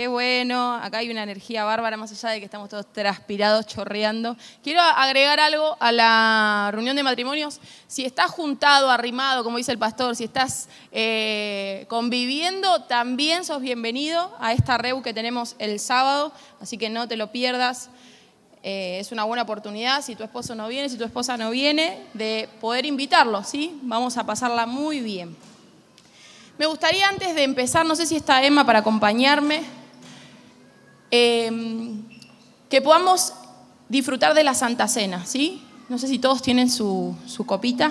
Qué bueno, acá hay una energía bárbara, más allá de que estamos todos transpirados, chorreando. Quiero agregar algo a la reunión de matrimonios. Si estás juntado, arrimado, como dice el pastor, si estás conviviendo, también sos bienvenido a esta reu que tenemos el sábado, así que no te lo pierdas. Es una buena oportunidad, si tu esposo no viene, si tu esposa no viene, de poder invitarlo, ¿sí? Vamos a pasarla muy bien. Me gustaría, antes de empezar, no sé si está Emma para acompañarme, que podamos disfrutar de la Santa Cena, ¿sí? No sé si todos tienen su copita.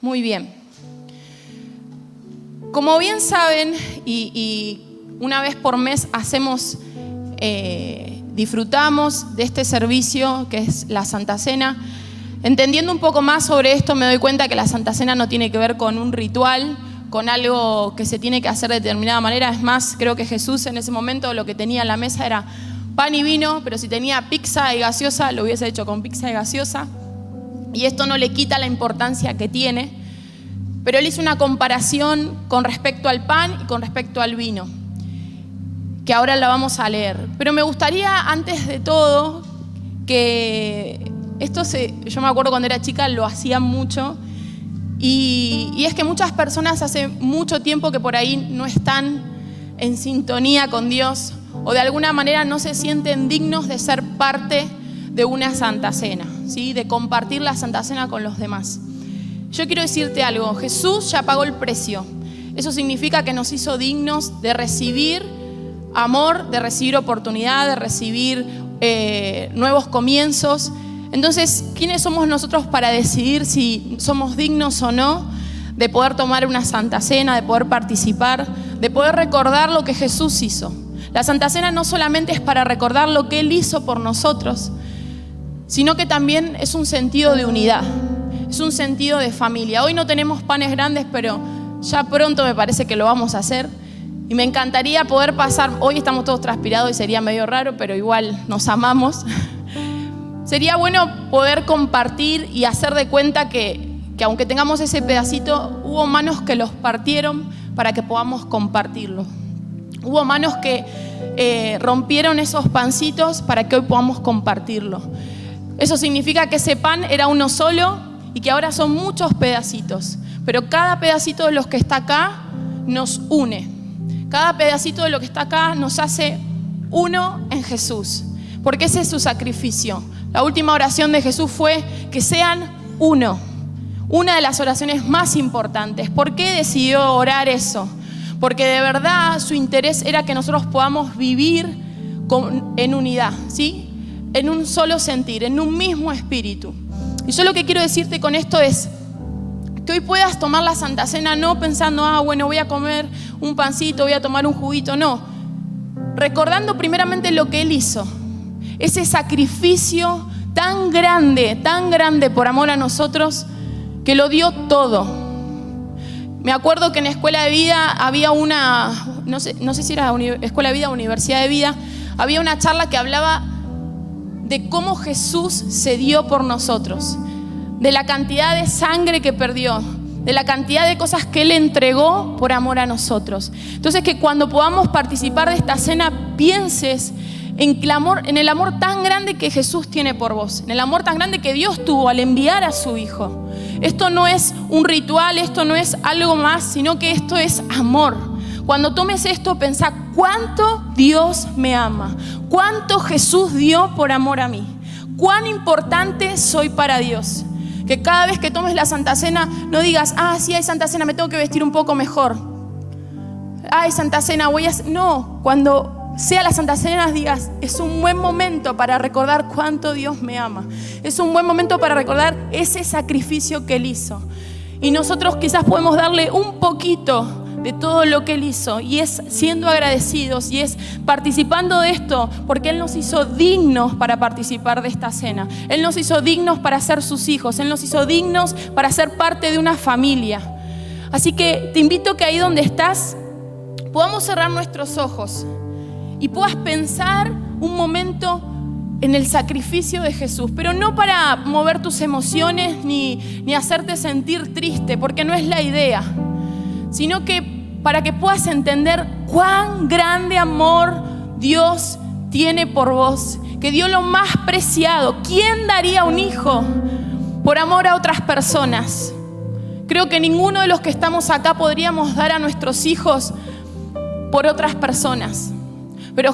Muy bien. Como bien saben, y una vez por mes disfrutamos de este servicio que es la Santa Cena. Entendiendo un poco más sobre esto, me doy cuenta que la Santa Cena no tiene que ver con un ritual, con algo que se tiene que hacer de determinada manera. Es más, creo que Jesús en ese momento lo que tenía en la mesa era pan y vino, pero si tenía pizza y gaseosa, lo hubiese hecho con pizza y gaseosa. Y esto no le quita la importancia que tiene, pero él hizo una comparación con respecto al pan y con respecto al vino, que ahora la vamos a leer. Pero me gustaría, antes de todo, que yo me acuerdo cuando era chica, lo hacían mucho, y es que muchas personas hace mucho tiempo que por ahí no están en sintonía con Dios, o de alguna manera no se sienten dignos de ser parte de una Santa Cena, ¿sí? De compartir la Santa Cena con los demás. Yo quiero decirte algo, Jesús ya pagó el precio. Eso significa que nos hizo dignos de recibir amor, de recibir oportunidad, de recibir nuevos comienzos. Entonces, ¿quiénes somos nosotros para decidir si somos dignos o no de poder tomar una Santa Cena, de poder participar, de poder recordar lo que Jesús hizo? La Santa Cena no solamente es para recordar lo que Él hizo por nosotros, sino que también es un sentido de unidad, es un sentido de familia. Hoy no tenemos panes grandes, pero ya pronto me parece que lo vamos a hacer. Y me encantaría poder pasar, hoy estamos todos transpirados y sería medio raro, pero igual nos amamos. Sería bueno poder compartir y hacer de cuenta que aunque tengamos ese pedacito, hubo manos que los partieron para que podamos compartirlo. Hubo manos que rompieron esos pancitos para que hoy podamos compartirlo. Eso significa que ese pan era uno solo y que ahora son muchos pedacitos. Pero cada pedacito de los que está acá nos une. Cada pedacito de lo que está acá nos hace uno en Jesús. Porque ese es su sacrificio. La última oración de Jesús fue que sean uno. Una de las oraciones más importantes. ¿Por qué decidió orar eso? Porque de verdad su interés era que nosotros podamos vivir en unidad, ¿sí? En un solo sentir, en un mismo espíritu. Y yo lo que quiero decirte con esto es que hoy puedas tomar la Santa Cena no pensando, bueno, voy a comer un pancito, voy a tomar un juguito, no. Recordando primeramente lo que Él hizo. Ese sacrificio tan grande por amor a nosotros, que lo dio todo. Me acuerdo que en Escuela de Vida había no sé si era Escuela de Vida o Universidad de Vida, había una charla que hablaba de cómo Jesús se dio por nosotros, de la cantidad de sangre que perdió, de la cantidad de cosas que Él entregó por amor a nosotros. Entonces, que cuando podamos participar de esta cena, pienses en el amor tan grande que Jesús tiene por vos, en el amor tan grande que Dios tuvo al enviar a su Hijo. Esto no es un ritual, esto no es algo más, sino que esto es amor. Cuando tomes esto, pensá cuánto Dios me ama, cuánto Jesús dio por amor a mí, cuán importante soy para Dios. Que cada vez que tomes la Santa Cena no digas, sí hay Santa Cena, me tengo que vestir un poco mejor. Hay Santa Cena, No, cuando sea la Santa Cena digas, es un buen momento para recordar cuánto Dios me ama. Es un buen momento para recordar ese sacrificio que Él hizo. Y nosotros quizás podemos darle un poquito de todo lo que Él hizo, y es siendo agradecidos, y es participando de esto, porque Él nos hizo dignos para participar de esta cena. Él nos hizo dignos para ser sus hijos. Él nos hizo dignos para ser parte de una familia. Así que te invito que ahí donde estás podamos cerrar nuestros ojos y puedas pensar un momento en el sacrificio de Jesús, pero no para mover tus emociones ni hacerte sentir triste, porque no es la idea, sino que para que puedas entender cuán grande amor Dios tiene por vos, que dio lo más preciado. ¿Quién daría un hijo por amor a otras personas? Creo que ninguno de los que estamos acá podríamos dar a nuestros hijos por otras personas, pero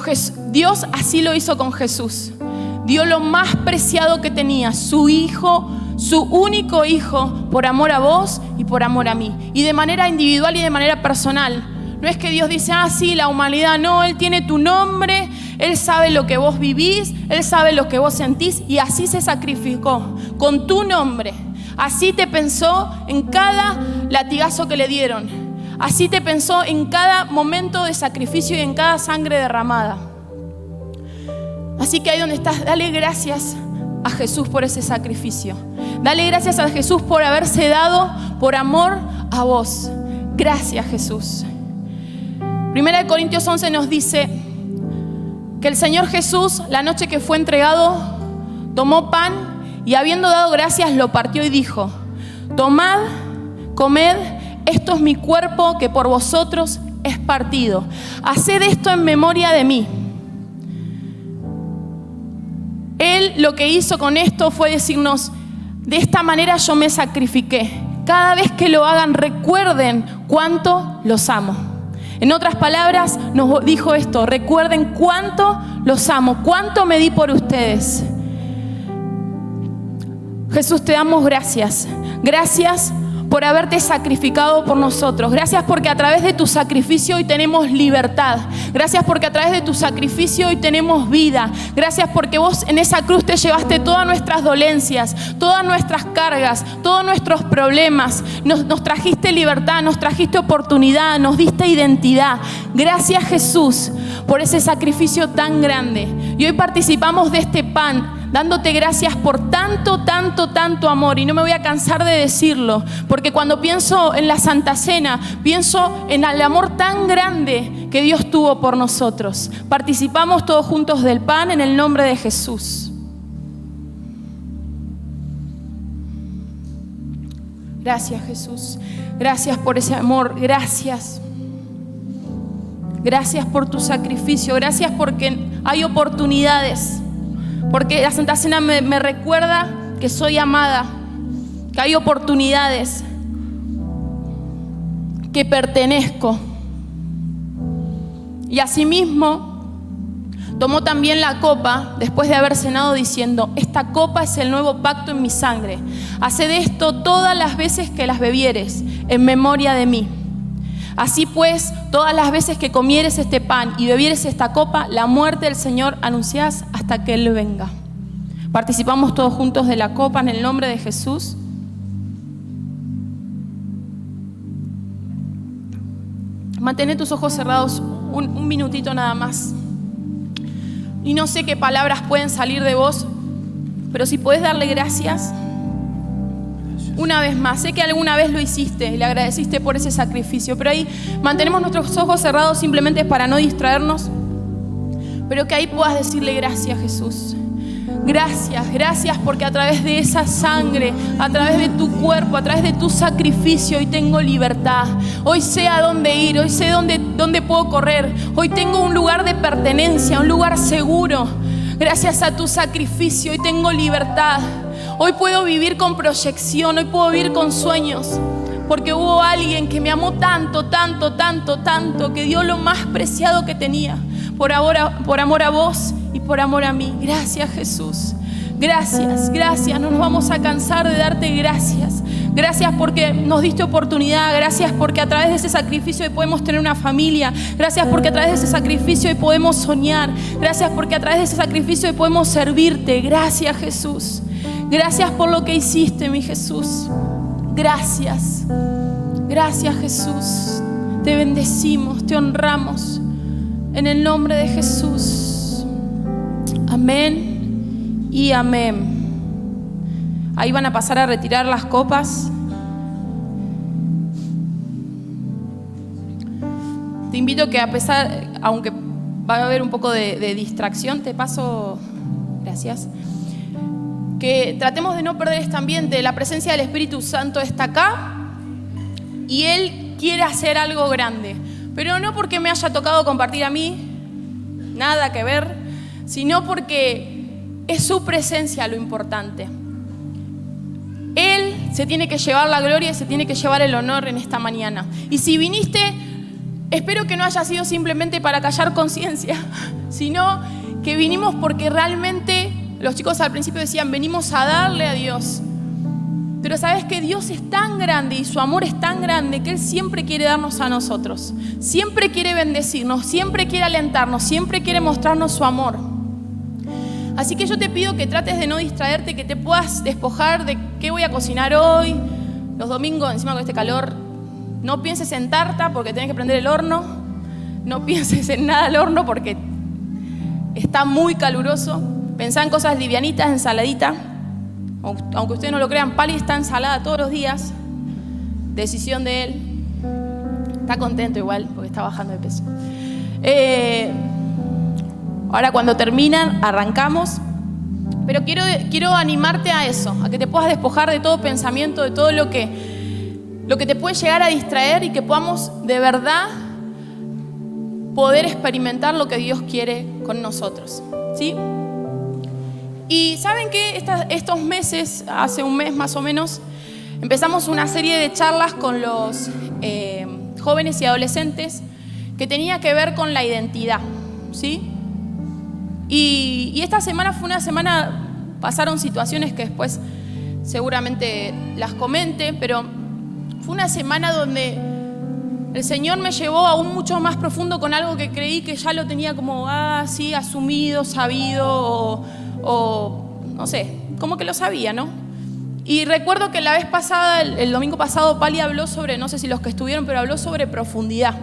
Dios así lo hizo con Jesús. Dio lo más preciado que tenía, su hijo, su único hijo, por amor a vos y por amor a mí, y de manera individual y de manera personal. No es que Dios dice, sí, la humanidad, no, Él tiene tu nombre, Él sabe lo que vos vivís, Él sabe lo que vos sentís, y así se sacrificó, con tu nombre. Así te pensó en cada latigazo que le dieron, así te pensó en cada momento de sacrificio y en cada sangre derramada. Así que ahí donde estás, dale gracias a Jesús por ese sacrificio. Dale gracias a Jesús por haberse dado por amor a vos. Gracias, Jesús. 1 Corintios 11 nos dice que el Señor Jesús, la noche que fue entregado, tomó pan y habiendo dado gracias lo partió y dijo: tomad, comed, esto es mi cuerpo que por vosotros es partido. Haced esto en memoria de mí. Él lo que hizo con esto fue decirnos: de esta manera yo me sacrifiqué. Cada vez que lo hagan, recuerden cuánto los amo. En otras palabras, nos dijo esto: recuerden cuánto los amo, cuánto me di por ustedes. Jesús, te damos gracias. Gracias por haberte sacrificado por nosotros. Gracias porque a través de tu sacrificio hoy tenemos libertad. Gracias porque a través de tu sacrificio hoy tenemos vida. Gracias porque vos en esa cruz te llevaste todas nuestras dolencias, todas nuestras cargas, todos nuestros problemas. Nos trajiste libertad, nos trajiste oportunidad, nos diste identidad. Gracias, Jesús, por ese sacrificio tan grande. Y hoy participamos de este pan, dándote gracias por tanto, tanto, tanto amor. Y no me voy a cansar de decirlo, porque cuando pienso en la Santa Cena, pienso en el amor tan grande que Dios tuvo por nosotros. Participamos todos juntos del pan en el nombre de Jesús. Gracias, Jesús. Gracias por ese amor. Gracias. Gracias por tu sacrificio. Gracias porque hay oportunidades. Porque la Santa Cena me recuerda que soy amada, que hay oportunidades, que pertenezco. Y asimismo tomó también la copa después de haber cenado diciendo: esta copa es el nuevo pacto en mi sangre. Haced esto todas las veces que las bebieres en memoria de mí. Así pues, todas las veces que comieres este pan y bebieres esta copa, la muerte del Señor anunciás hasta que Él venga. Participamos todos juntos de la copa en el nombre de Jesús. Mantén tus ojos cerrados un minutito nada más. Y no sé qué palabras pueden salir de vos, pero si podés darle gracias una vez más. Sé que alguna vez lo hiciste y le agradeciste por ese sacrificio, pero ahí mantenemos nuestros ojos cerrados simplemente para no distraernos, pero que ahí puedas decirle: gracias, Jesús. Gracias, gracias porque a través de esa sangre, a través de tu cuerpo, a través de tu sacrificio, hoy tengo libertad. Hoy sé a dónde ir, hoy sé dónde puedo correr. Hoy tengo un lugar de pertenencia, un lugar seguro. Gracias a tu sacrificio, hoy tengo libertad. Hoy puedo vivir con proyección, hoy puedo vivir con sueños, porque hubo alguien que me amó tanto, tanto, tanto, tanto, que dio lo más preciado que tenía, por amor a vos y por amor a mí. Gracias, Jesús. Gracias, gracias. No nos vamos a cansar de darte gracias. Gracias porque nos diste oportunidad. Gracias porque a través de ese sacrificio hoy podemos tener una familia. Gracias porque a través de ese sacrificio hoy podemos soñar. Gracias porque a través de ese sacrificio hoy podemos servirte. Gracias, Jesús. Gracias por lo que hiciste, mi Jesús. Gracias. Gracias, Jesús. Te bendecimos, te honramos. En el nombre de Jesús. Amén y amén. Ahí van a pasar a retirar las copas. Te invito que aunque va a haber un poco de distracción, te paso... Gracias. Que tratemos de no perder este ambiente. La presencia del Espíritu Santo está acá y Él quiere hacer algo grande. Pero no porque me haya tocado compartir a mí, nada que ver, sino porque es su presencia lo importante. Él se tiene que llevar la gloria y se tiene que llevar el honor en esta mañana. Y si viniste, espero que no haya sido simplemente para callar conciencia, sino que vinimos porque realmente, los chicos al principio decían, venimos a darle a Dios. Pero sabes que Dios es tan grande y su amor es tan grande que Él siempre quiere darnos a nosotros. Siempre quiere bendecirnos, siempre quiere alentarnos, siempre quiere mostrarnos su amor. Así que yo te pido que trates de no distraerte, que te puedas despojar de qué voy a cocinar hoy. Los domingos, encima con este calor, no pienses en tarta porque tenés que prender el horno. No pienses en nada al horno porque está muy caluroso. Pensá en cosas livianitas, ensaladita. Aunque ustedes no lo crean, Pali está ensalada todos los días. Decisión de él. Está contento igual porque está bajando de peso. Ahora cuando terminan, arrancamos. Pero quiero animarte a eso, a que te puedas despojar de todo pensamiento, de todo lo que te puede llegar a distraer y que podamos de verdad poder experimentar lo que Dios quiere con nosotros, ¿sí? Y ¿saben qué? Estos meses, hace un mes más o menos, empezamos una serie de charlas con los jóvenes y adolescentes que tenía que ver con la identidad, ¿sí? Y esta semana fue una semana, pasaron situaciones que después seguramente las comente, pero fue una semana donde el Señor me llevó aún mucho más profundo con algo que creí que ya lo tenía como, sí, asumido, sabido, o no sé, como que lo sabía, ¿no? Y recuerdo que la vez pasada, el domingo pasado, Pali habló sobre, no sé si los que estuvieron, pero habló sobre profundidad,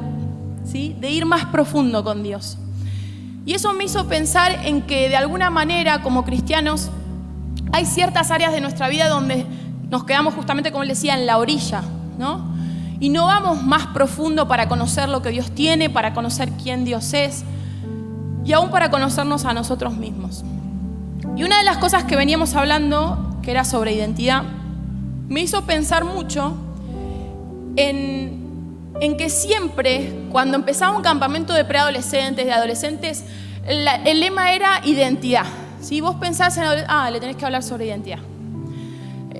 ¿sí? De ir más profundo con Dios. Y eso me hizo pensar en que de alguna manera, como cristianos, hay ciertas áreas de nuestra vida donde nos quedamos justamente, como él decía, en la orilla, ¿no? Y no vamos más profundo para conocer lo que Dios tiene, para conocer quién Dios es y aún para conocernos a nosotros mismos. Y una de las cosas que veníamos hablando, que era sobre identidad, me hizo pensar mucho en que siempre, cuando empezaba un campamento de preadolescentes, de adolescentes, el lema era identidad. Si vos pensás en le tenés que hablar sobre identidad.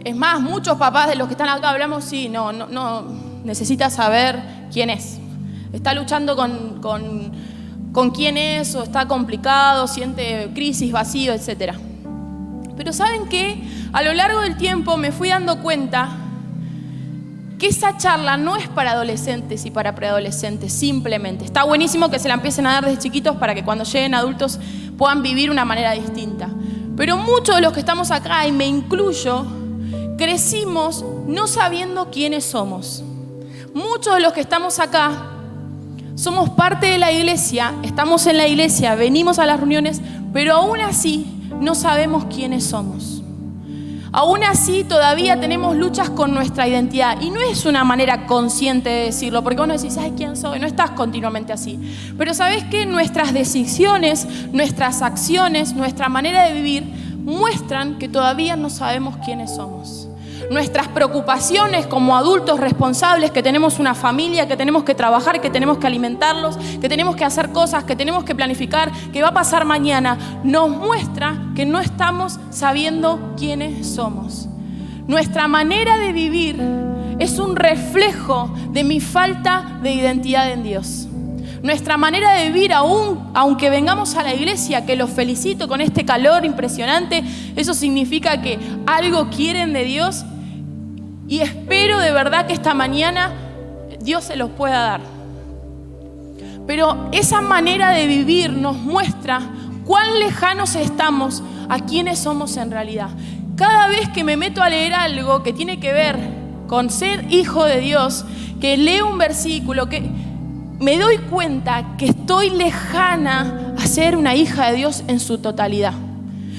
Es más, muchos papás de los que están acá hablamos, sí, no necesita saber quién es. Está luchando con quién es, o está complicado, siente crisis, vacío, etc. Pero ¿saben qué? A lo largo del tiempo me fui dando cuenta que esa charla no es para adolescentes y para preadolescentes, simplemente. Está buenísimo que se la empiecen a dar desde chiquitos para que cuando lleguen adultos puedan vivir una manera distinta. Pero muchos de los que estamos acá, y me incluyo, crecimos no sabiendo quiénes somos. Muchos de los que estamos acá somos parte de la iglesia, estamos en la iglesia, venimos a las reuniones, pero aún así no sabemos quiénes somos. Aún así todavía tenemos luchas con nuestra identidad y no es una manera consciente de decirlo, porque vos no decís, ay, ¿quién soy? No estás continuamente así. Pero ¿sabés qué? Nuestras decisiones, nuestras acciones, nuestra manera de vivir muestran que todavía no sabemos quiénes somos. Nuestras preocupaciones como adultos responsables, que tenemos una familia, que tenemos que trabajar, que tenemos que alimentarlos, que tenemos que hacer cosas, que tenemos que planificar, que va a pasar mañana, nos muestra que no estamos sabiendo quiénes somos. Nuestra manera de vivir es un reflejo de mi falta de identidad en Dios. Nuestra manera de vivir, aunque vengamos a la iglesia, que los felicito con este calor impresionante, eso significa que algo quieren de Dios y espero de verdad que esta mañana Dios se los pueda dar. Pero esa manera de vivir nos muestra cuán lejanos estamos a quiénes somos en realidad. Cada vez que me meto a leer algo que tiene que ver con ser hijo de Dios, que leo un versículo, que me doy cuenta que estoy lejana a ser una hija de Dios en su totalidad.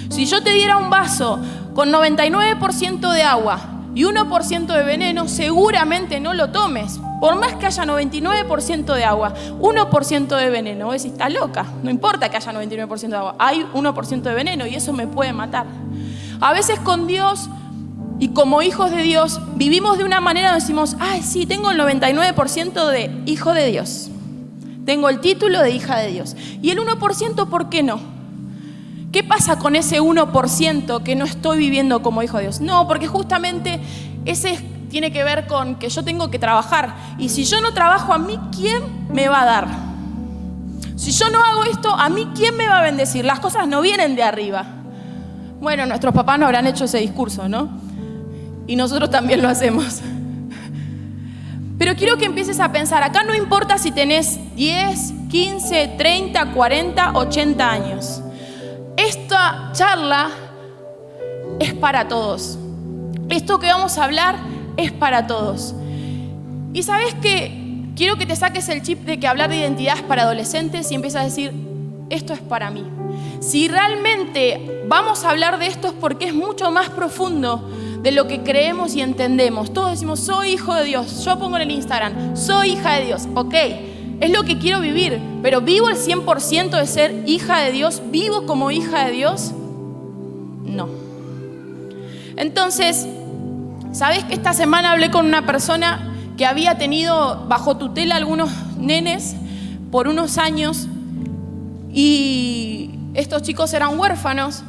Si yo te diera un vaso con 99% de agua y 1% de veneno, seguramente no lo tomes. Por más que haya 99% de agua, 1% de veneno. Vos decís, está loca, no importa que haya 99% de agua, hay 1% de veneno y eso me puede matar. A veces con Dios y como hijos de Dios vivimos de una manera donde decimos, ay sí, tengo el 99% de hijo de Dios. Tengo el título de hija de Dios. Y el 1%, ¿por qué no? ¿Qué pasa con ese 1% que no estoy viviendo como hijo de Dios? No, porque justamente ese tiene que ver con que yo tengo que trabajar. Y si yo no trabajo, ¿a mí quién me va a dar? Si yo no hago esto, ¿a mí quién me va a bendecir? Las cosas no vienen de arriba. Bueno, nuestros papás no habrán hecho ese discurso, ¿no? Y nosotros también lo hacemos. Pero quiero que empieces a pensar, acá no importa si tenés 10, 15, 30, 40, 80 años. Esta charla es para todos. Esto que vamos a hablar es para todos. Y ¿sabes qué? Quiero que te saques el chip de que hablar de identidad es para adolescentes y empiezas a decir, esto es para mí. Si realmente vamos a hablar de esto es porque es mucho más profundo de lo que creemos y entendemos. Todos decimos, soy hijo de Dios. Yo pongo en el Instagram, soy hija de Dios. Ok, es lo que quiero vivir, pero ¿vivo el 100% de ser hija de Dios? ¿Vivo como hija de Dios? No. Entonces, ¿sabés que esta semana hablé con una persona que había tenido bajo tutela algunos nenes por unos años y estos chicos eran huérfanos?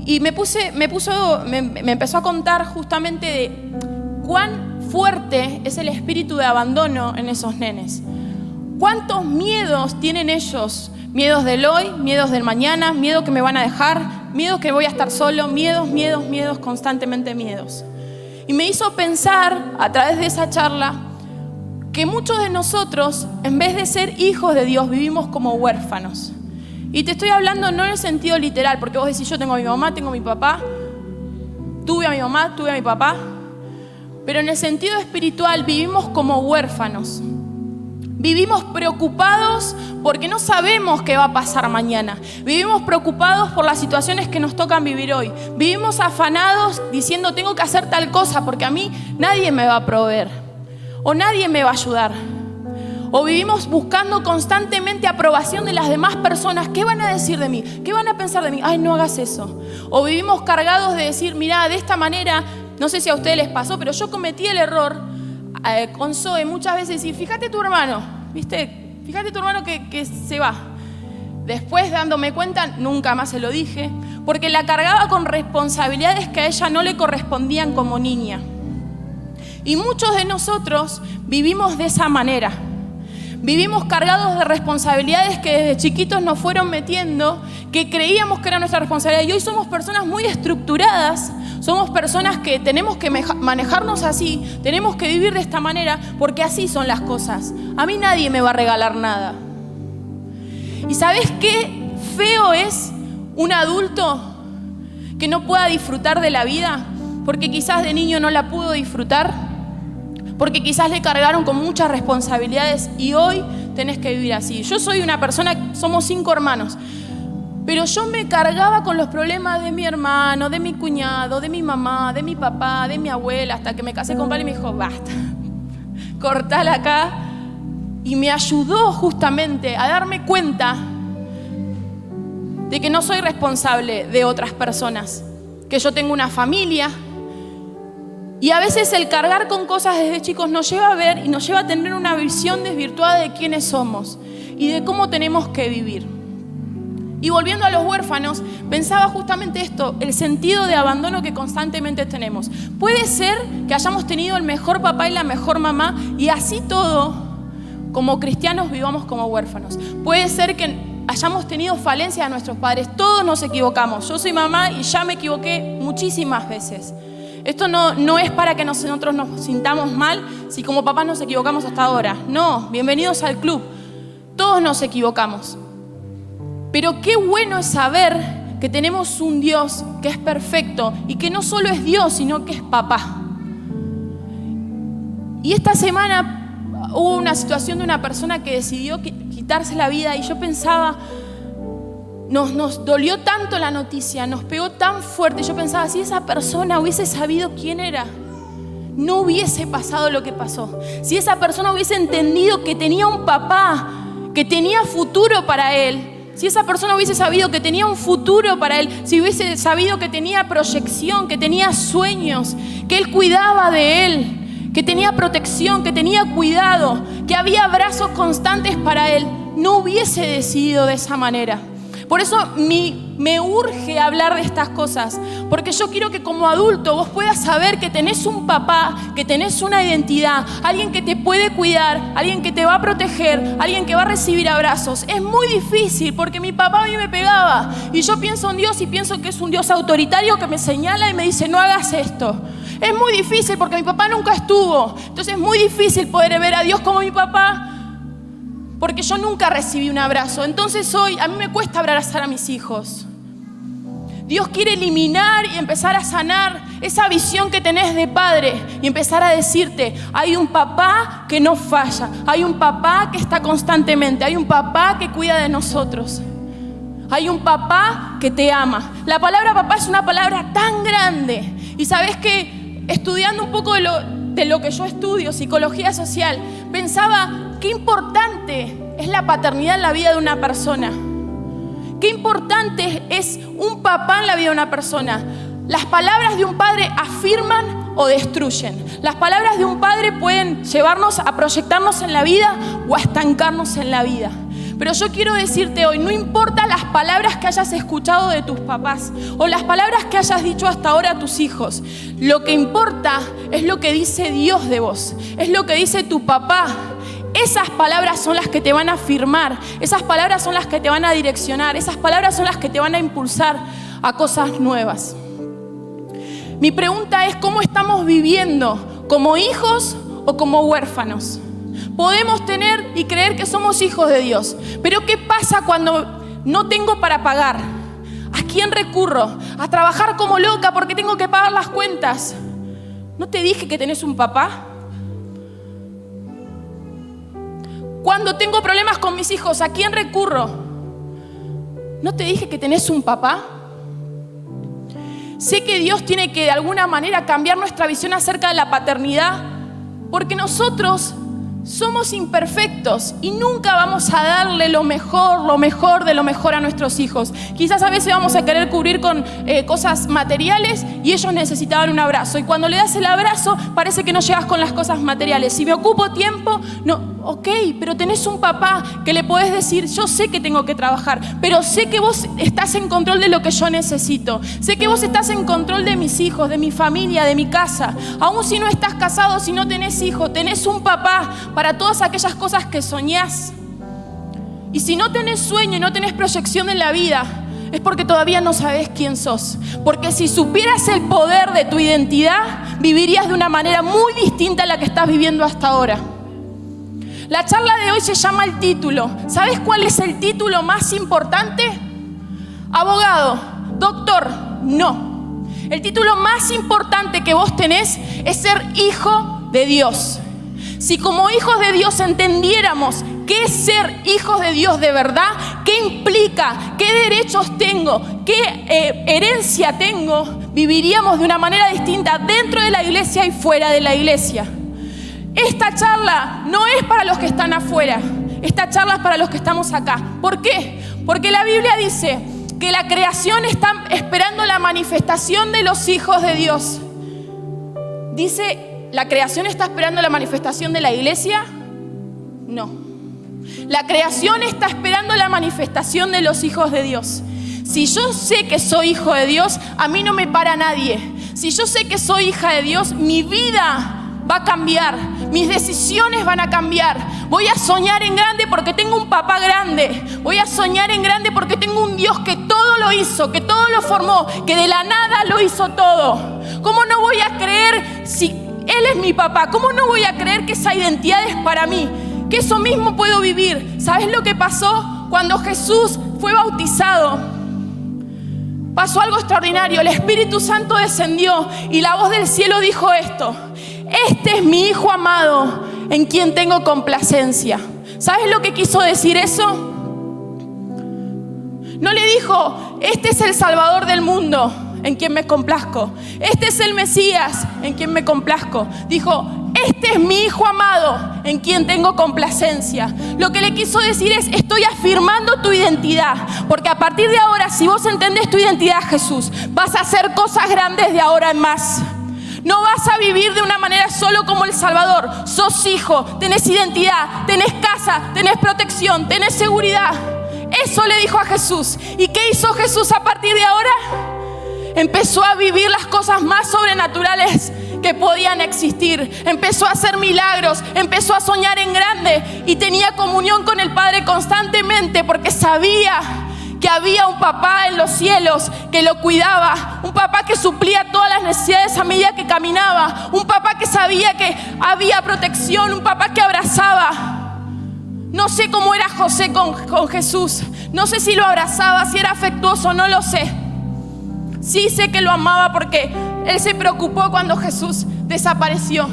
Y me empezó a contar justamente de cuán fuerte es el espíritu de abandono en esos nenes. ¿Cuántos miedos tienen ellos? Miedos del hoy, miedos del mañana, miedo que me van a dejar, miedo que voy a estar solo, miedos, constantemente miedos. Y me hizo pensar a través de esa charla que muchos de nosotros, en vez de ser hijos de Dios, vivimos como huérfanos. Y te estoy hablando no en el sentido literal, porque vos decís, yo tengo a mi mamá, tengo a mi papá, tuve a mi mamá, tuve a mi papá, pero en el sentido espiritual vivimos como huérfanos. Vivimos preocupados porque no sabemos qué va a pasar mañana. Vivimos preocupados por las situaciones que nos tocan vivir hoy. Vivimos afanados diciendo, tengo que hacer tal cosa porque a mí nadie me va a proveer o nadie me va a ayudar. O vivimos buscando constantemente aprobación de las demás personas. ¿Qué van a decir de mí? ¿Qué van a pensar de mí? Ay, no hagas eso. O vivimos cargados de decir, mirá, de esta manera, no sé si a ustedes les pasó, pero yo cometí el error con Zoe muchas veces. Y fíjate tu hermano, ¿viste? Fíjate tu hermano que se va. Después, dándome cuenta, nunca más se lo dije, porque la cargaba con responsabilidades que a ella no le correspondían como niña. Y muchos de nosotros vivimos de esa manera. Vivimos cargados de responsabilidades que desde chiquitos nos fueron metiendo, que creíamos que era nuestra responsabilidad. Y hoy somos personas muy estructuradas, somos personas que tenemos que manejarnos así, tenemos que vivir de esta manera, porque así son las cosas. A mí nadie me va a regalar nada. ¿Y sabes qué feo es un adulto que no pueda disfrutar de la vida? Porque quizás de niño no la pudo disfrutar. Porque quizás le cargaron con muchas responsabilidades y hoy tenés que vivir así. Yo soy una persona, somos 5 hermanos, pero yo me cargaba con los problemas de mi hermano, de mi cuñado, de mi mamá, de mi papá, de mi abuela, hasta que me casé con Pablo y me dijo, basta, cortala acá. Y me ayudó justamente a darme cuenta de que no soy responsable de otras personas, que yo tengo una familia. Y a veces el cargar con cosas desde chicos nos lleva a ver y nos lleva a tener una visión desvirtuada de quiénes somos y de cómo tenemos que vivir. Y volviendo a los huérfanos, pensaba justamente esto, el sentido de abandono que constantemente tenemos. Puede ser que hayamos tenido el mejor papá y la mejor mamá y así todo, como cristianos, vivamos como huérfanos. Puede ser que hayamos tenido falencias de nuestros padres. Todos nos equivocamos. Yo soy mamá y ya me equivoqué muchísimas veces. Esto no es para que nosotros nos sintamos mal si como papás nos equivocamos hasta ahora. No, bienvenidos al club. Todos nos equivocamos. Pero qué bueno es saber que tenemos un Dios que es perfecto y que no solo es Dios, sino que es papá. Y esta semana hubo una situación de una persona que decidió quitarse la vida y yo pensaba, nos dolió tanto la noticia, nos pegó tan fuerte. Yo pensaba, si esa persona hubiese sabido quién era, no hubiese pasado lo que pasó. Si esa persona hubiese entendido que tenía un papá, que tenía futuro para él, si esa persona hubiese sabido que tenía un futuro para él, si hubiese sabido que tenía proyección, que tenía sueños, que él cuidaba de él, que tenía protección, que tenía cuidado, que había abrazos constantes para él, no hubiese decidido de esa manera. Por eso me urge hablar de estas cosas, porque yo quiero que como adulto vos puedas saber que tenés un papá, que tenés una identidad, alguien que te puede cuidar, alguien que te va a proteger, alguien que va a recibir abrazos. Es muy difícil porque mi papá a mí me pegaba y yo pienso en Dios y pienso que es un Dios autoritario que me señala y me dice no hagas esto. Es muy difícil porque mi papá nunca estuvo, entonces es muy difícil poder ver a Dios como mi papá, porque yo nunca recibí un abrazo. Entonces hoy a mí me cuesta abrazar a mis hijos. Dios quiere eliminar y empezar a sanar esa visión que tenés de padre y empezar a decirte, hay un papá que no falla, hay un papá que está constantemente, hay un papá que cuida de nosotros, hay un papá que te ama. La palabra papá es una palabra tan grande y sabes que estudiando un poco de lo que yo estudio, psicología social, pensaba qué importante es la paternidad en la vida de una persona. Qué importante es un papá en la vida de una persona. Las palabras de un padre afirman o destruyen. Las palabras de un padre pueden llevarnos a proyectarnos en la vida o a estancarnos en la vida. Pero yo quiero decirte hoy, no importa las palabras que hayas escuchado de tus papás o las palabras que hayas dicho hasta ahora a tus hijos. Lo que importa es lo que dice Dios de vos, es lo que dice tu papá. Esas palabras son las que te van a afirmar, esas palabras son las que te van a direccionar, esas palabras son las que te van a impulsar a cosas nuevas. Mi pregunta es, ¿cómo estamos viviendo? ¿Como hijos o como huérfanos? Podemos tener y creer que somos hijos de Dios, pero ¿qué pasa cuando no tengo para pagar? ¿A quién recurro? ¿A trabajar como loca porque tengo que pagar las cuentas? ¿No te dije que tenés un papá? Cuando tengo problemas con mis hijos, ¿a quién recurro? ¿No te dije que tenés un papá? Sé que Dios tiene que de alguna manera cambiar nuestra visión acerca de la paternidad, porque nosotros somos imperfectos y nunca vamos a darle lo mejor de lo mejor a nuestros hijos. Quizás a veces vamos a querer cubrir con cosas materiales y ellos necesitaban un abrazo. Y cuando le das el abrazo, parece que no llegas con las cosas materiales. Si me ocupo tiempo, no, ok, pero tenés un papá que le podés decir, yo sé que tengo que trabajar, pero sé que vos estás en control de lo que yo necesito. Sé que vos estás en control de mis hijos, de mi familia, de mi casa. Aún si no estás casado, si no tenés hijos, tenés un papá para todas aquellas cosas que soñás. Y si no tenés sueño y no tenés proyección en la vida, es porque todavía no sabés quién sos. Porque si supieras el poder de tu identidad, vivirías de una manera muy distinta a la que estás viviendo hasta ahora. La charla de hoy se llama El Título. ¿Sabes cuál es el título más importante? Abogado, doctor, no. El título más importante que vos tenés es ser hijo de Dios. Si como hijos de Dios entendiéramos qué es ser hijos de Dios de verdad, qué implica, qué derechos tengo, qué herencia tengo, viviríamos de una manera distinta dentro de la iglesia y fuera de la iglesia. Esta charla no es para los que están afuera, esta charla es para los que estamos acá. ¿Por qué? Porque la Biblia dice que la creación está esperando la manifestación de los hijos de Dios. Dice, ¿la creación está esperando la manifestación de la iglesia? No. La creación está esperando la manifestación de los hijos de Dios. Si yo sé que soy hijo de Dios, a mí no me para nadie. Si yo sé que soy hija de Dios, mi vida va a cambiar, mis decisiones van a cambiar. Voy a soñar en grande porque tengo un papá grande. Voy a soñar en grande porque tengo un Dios que todo lo hizo, que todo lo formó, que de la nada lo hizo todo. ¿Cómo no voy a creer si Él es mi papá? ¿Cómo no voy a creer que esa identidad es para mí? Que eso mismo puedo vivir. ¿Sabes lo que pasó cuando Jesús fue bautizado? Pasó algo extraordinario. El Espíritu Santo descendió y la voz del cielo dijo esto: este es mi Hijo amado, en quien tengo complacencia. ¿Sabes lo que quiso decir eso? No le dijo, este es el Salvador del mundo, en quien me complazco. Este es el Mesías, en quien me complazco. Dijo, este es mi Hijo amado, en quien tengo complacencia. Lo que le quiso decir es, estoy afirmando tu identidad. Porque a partir de ahora, si vos entendés tu identidad, Jesús, vas a hacer cosas grandes de ahora en más. No vas a vivir de una manera solo como el Salvador. Sos hijo, tenés identidad, tenés casa, tenés protección, tenés seguridad. Eso le dijo a Jesús. ¿Y qué hizo Jesús a partir de ahora? Empezó a vivir las cosas más sobrenaturales que podían existir. Empezó a hacer milagros, empezó a soñar en grande y tenía comunión con el Padre constantemente porque sabía que había un papá en los cielos que lo cuidaba, un papá que suplía todas las necesidades a medida que caminaba, un papá que sabía que había protección, un papá que abrazaba. No sé cómo era José con Jesús, no sé si lo abrazaba, si era afectuoso, no lo sé. Sí sé que lo amaba porque él se preocupó cuando Jesús desapareció,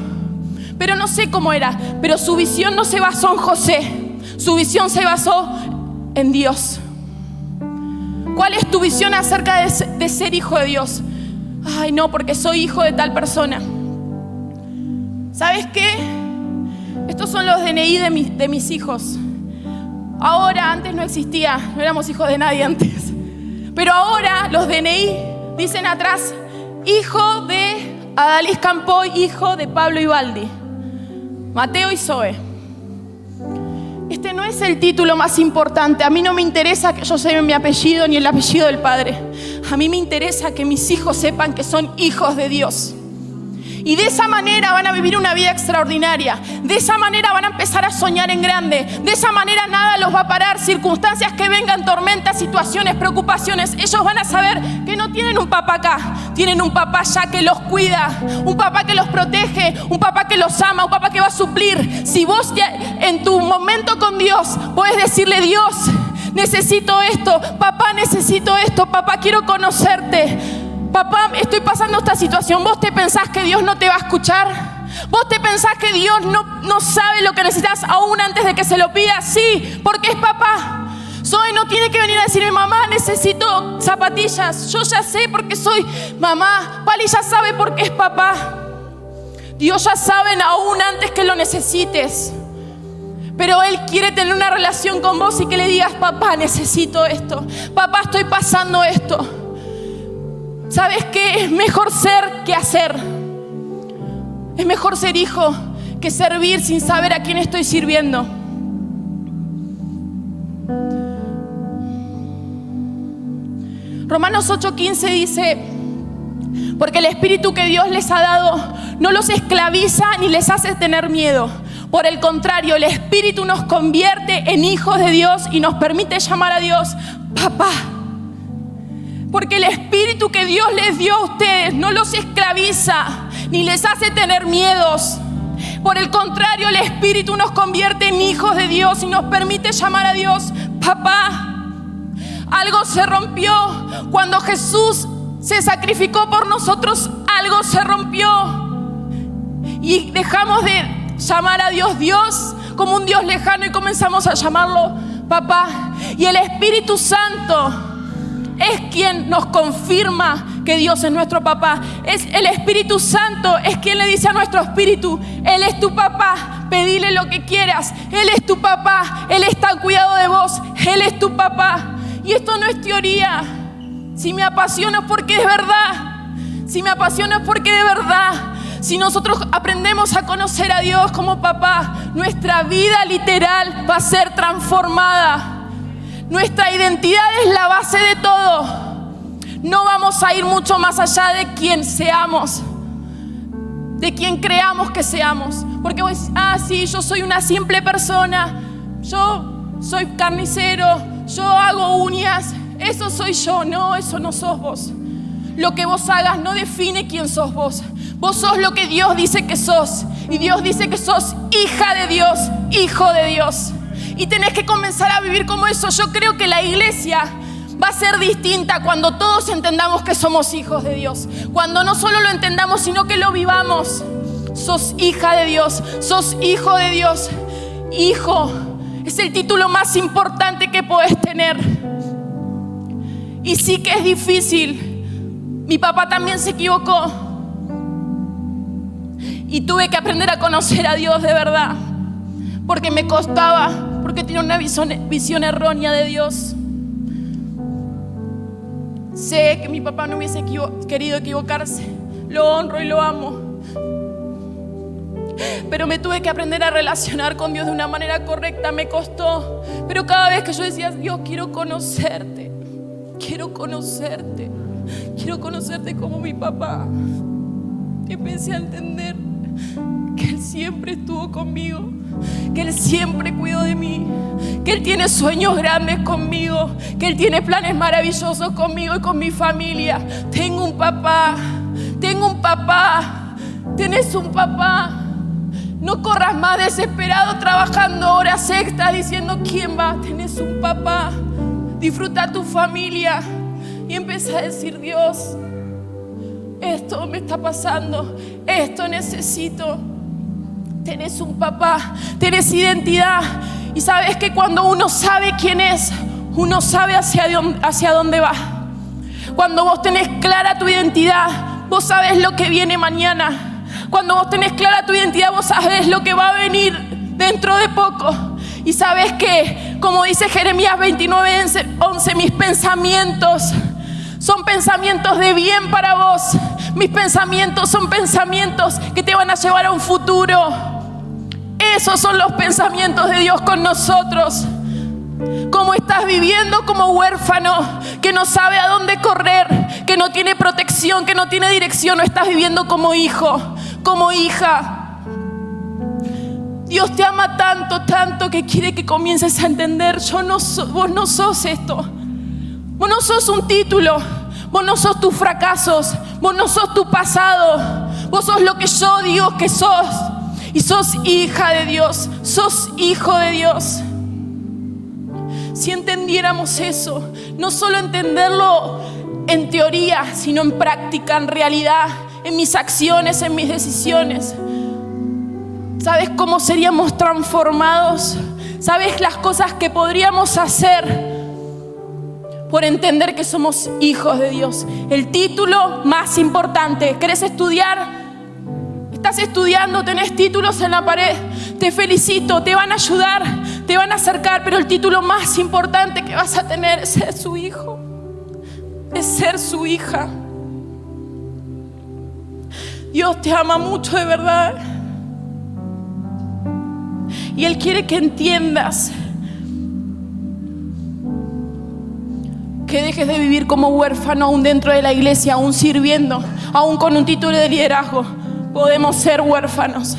pero no sé cómo era. Pero su visión no se basó en José, su visión se basó en Dios. ¿Cuál es tu visión acerca de ser hijo de Dios? Ay, no, porque soy hijo de tal persona. ¿Sabes qué? Estos son los DNI de mis hijos. Ahora, antes no existía, no éramos hijos de nadie antes. Pero ahora los DNI dicen atrás, hijo de Adalis Campoy, hijo de Pablo Ibaldi, Mateo y Zoe. Este no es el título más importante. A mí no me interesa que yo sea mi apellido ni el apellido del Padre. A mí me interesa que mis hijos sepan que son hijos de Dios. Y de esa manera van a vivir una vida extraordinaria. De esa manera van a empezar a soñar en grande. De esa manera nada los va a parar. Circunstancias que vengan, tormentas, situaciones, preocupaciones. Ellos van a saber que no tienen un papá acá. Tienen un papá ya que los cuida. Un papá que los protege. Un papá que los ama. Un papá que va a suplir. Si vos en tu momento con Dios podés decirle, Dios, necesito esto. Papá, necesito esto. Papá, quiero conocerte. Papá, estoy pasando esta situación. ¿Vos te pensás que Dios no te va a escuchar? ¿Vos te pensás que Dios no sabe lo que necesitas aún antes de que se lo pidas? Sí, porque es papá. Zoe no tiene que venir a decirme, mamá, necesito zapatillas. Yo ya sé porque soy mamá. Pali ya sabe porque es papá. Dios ya sabe aún antes que lo necesites. Pero Él quiere tener una relación con vos y que le digas, papá, necesito esto. Papá, estoy pasando esto. ¿Sabes qué? Es mejor ser que hacer. Es mejor ser hijo que servir sin saber a quién estoy sirviendo. Romanos 8:15 dice, porque el espíritu que Dios les ha dado no los esclaviza ni les hace tener miedo. Por el contrario, el espíritu nos convierte en hijos de Dios y nos permite llamar a Dios papá. Porque el espíritu que Dios les dio a ustedes no los esclaviza ni les hace tener miedos. Por el contrario, el espíritu nos convierte en hijos de Dios y nos permite llamar a Dios papá. Algo se rompió cuando Jesús se sacrificó por nosotros. Algo se rompió y dejamos de llamar a Dios Dios como un Dios lejano y comenzamos a llamarlo papá. Y el Espíritu Santo es quien nos confirma que Dios es nuestro papá. Es el Espíritu Santo, es quien le dice a nuestro espíritu, Él es tu papá, pedile lo que quieras. Él es tu papá, Él está al cuidado de vos, Él es tu papá. Y esto no es teoría. Si me apasiona es porque es verdad. Si me apasiona es porque de verdad. Si nosotros aprendemos a conocer a Dios como papá, nuestra vida literal va a ser transformada. Nuestra identidad es la base de todo. No vamos a ir mucho más allá de quien seamos, de quien creamos que seamos. Porque vos decís, sí, yo soy una simple persona, yo soy carnicero, yo hago uñas, eso soy yo. No, eso no sos vos. Lo que vos hagas no define quién sos vos. Vos sos lo que Dios dice que sos. Y Dios dice que sos hija de Dios, hijo de Dios. Y tenés que comenzar a vivir como eso. Yo creo que la iglesia va a ser distinta cuando todos entendamos que somos hijos de Dios. Cuando no solo lo entendamos, sino que lo vivamos. Sos hija de Dios, sos hijo de Dios. Hijo es el título más importante que podés tener. Y sí que es difícil Mi papá también se equivocó. Y tuve que aprender a conocer a Dios de verdad. Porque me costaba, porque tenía una visión errónea de Dios. Sé que mi papá no hubiese querido equivocarse. Lo honro y lo amo. Pero me tuve que aprender a relacionar con Dios de una manera correcta. Me costó. Pero cada vez que yo decía, Dios, quiero conocerte. Quiero conocerte. Quiero conocerte como mi papá. Empecé a entender que Él siempre estuvo conmigo, que Él siempre cuidó de mí, que Él tiene sueños grandes conmigo, que Él tiene planes maravillosos conmigo y con mi familia. Tengo un papá, tenés un papá. No corras más desesperado trabajando horas extras diciendo ¿quién va? Tenés un papá. Disfruta tu familia. Y empecé a decir, Dios, esto me está pasando, esto necesito. Tenés un papá, tenés identidad. Y sabes que cuando uno sabe quién es, uno sabe hacia dónde va. Cuando vos tenés clara tu identidad, vos sabés lo que viene mañana. Cuando vos tenés clara tu identidad, vos sabés lo que va a venir dentro de poco. Y sabés que, como dice Jeremías 29:11, mis pensamientos son pensamientos de bien para vos. Mis pensamientos son pensamientos que te van a llevar a un futuro. Esos son los pensamientos de Dios con nosotros. ¿Cómo estás viviendo como huérfano que no sabe a dónde correr, que no tiene protección, que no tiene dirección? ¿O estás viviendo como hijo, como hija? Dios te ama tanto, tanto que quiere que comiences a entender. Vos no sos esto. Vos no sos un título. Vos no sos tus fracasos. Vos no sos tu pasado. Vos sos lo que yo digo que sos. Y sos hija de Dios. Sos hijo de Dios. Si entendiéramos eso, no solo entenderlo en teoría, sino en práctica, en realidad, en mis acciones, en mis decisiones. ¿Sabes cómo seríamos transformados? ¿Sabes las cosas que podríamos hacer por entender que somos hijos de Dios? El título más importante. ¿Querés estudiar? Estás estudiando, tenés títulos en la pared. Te felicito, te van a ayudar, te van a acercar, pero el título más importante que vas a tener es ser su hijo, es ser su hija. Dios te ama mucho de verdad. Y Él quiere que entiendas que dejes de vivir como huérfano aún dentro de la iglesia, aún sirviendo, aún con un título de liderazgo. Podemos ser huérfanos.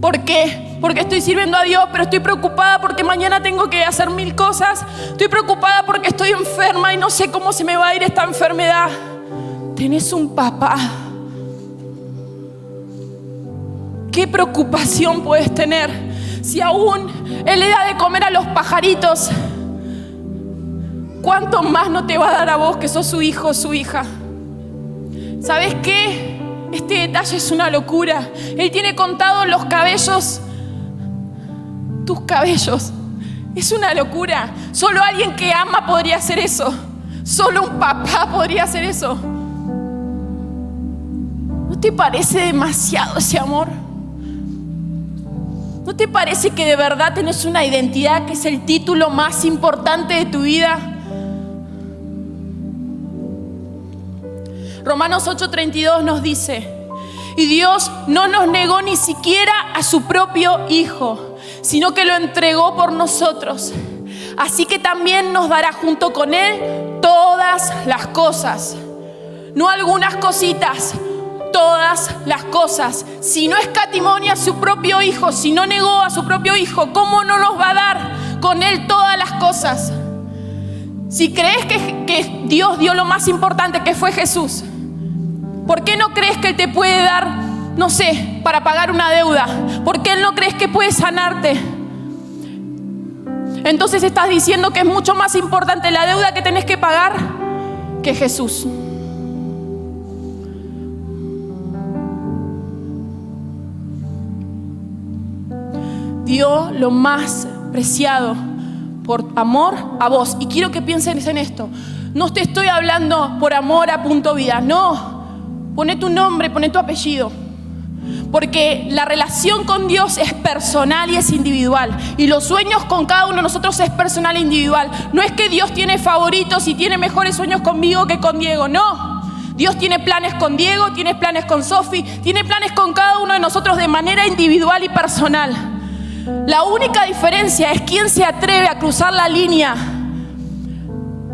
¿Por qué? Porque estoy sirviendo a Dios, pero estoy preocupada porque mañana tengo que hacer 1000 cosas. Estoy preocupada porque estoy enferma y no sé cómo se me va a ir esta enfermedad. Tenés un papá. ¿Qué preocupación puedes tener si aún Él le da de comer a los pajaritos? ¿Cuánto más no te va a dar a vos que sos su hijo o su hija? ¿Sabes qué? Este detalle es una locura. Él tiene contados los cabellos, tus cabellos. Es una locura. Solo alguien que ama podría hacer eso. Solo un papá podría hacer eso. ¿No te parece demasiado ese amor? ¿No te parece que de verdad tenés una identidad que es el título más importante de tu vida? Romanos 8:32 nos dice: y Dios no nos negó ni siquiera a su propio Hijo, sino que lo entregó por nosotros. Así que también nos dará junto con Él todas las cosas. No algunas cositas, todas las cosas. Si no escatimó a su propio Hijo, si no negó a su propio Hijo, ¿cómo no nos va a dar con Él todas las cosas? Si crees que Dios dio lo más importante, que fue Jesús, ¿por qué no crees que Él te puede dar, no sé, para pagar una deuda? ¿Por qué Él no crees que puede sanarte? Entonces estás diciendo que es mucho más importante la deuda que tenés que pagar que Jesús. Dio lo más preciado por amor a vos. Y quiero que pienses en esto. No te estoy hablando por amor a Punto Vida, no. Poné tu nombre, poné tu apellido. Porque la relación con Dios es personal y es individual. Y los sueños con cada uno de nosotros es personal e individual. No es que Dios tiene favoritos y tiene mejores sueños conmigo que con Diego, no. Dios tiene planes con Diego, tiene planes con Sofi, tiene planes con cada uno de nosotros de manera individual y personal. La única diferencia es quién se atreve a cruzar la línea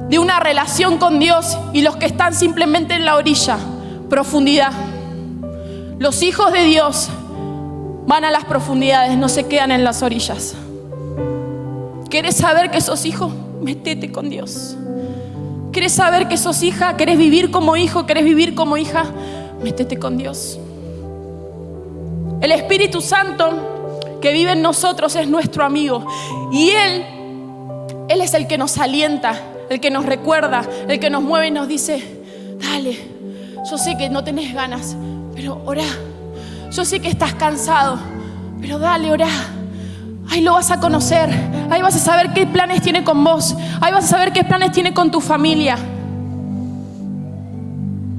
de una relación con Dios y los que están simplemente en la orilla. Profundidad. Los hijos de Dios van a las profundidades, no se quedan en las orillas. ¿Quieres saber que sos hijo? Métete con Dios. ¿Quieres saber que sos hija? ¿Querés vivir como hijo? ¿Querés vivir como hija? Métete con Dios. El Espíritu Santo que vive en nosotros es nuestro amigo. Y Él es el que nos alienta, el que nos recuerda, el que nos mueve y nos dice, dale, yo sé que no tenés ganas, pero orá. Yo sé que estás cansado, pero dale, orá. Ahí lo vas a conocer. Ahí vas a saber qué planes tiene con vos. Ahí vas a saber qué planes tiene con tu familia.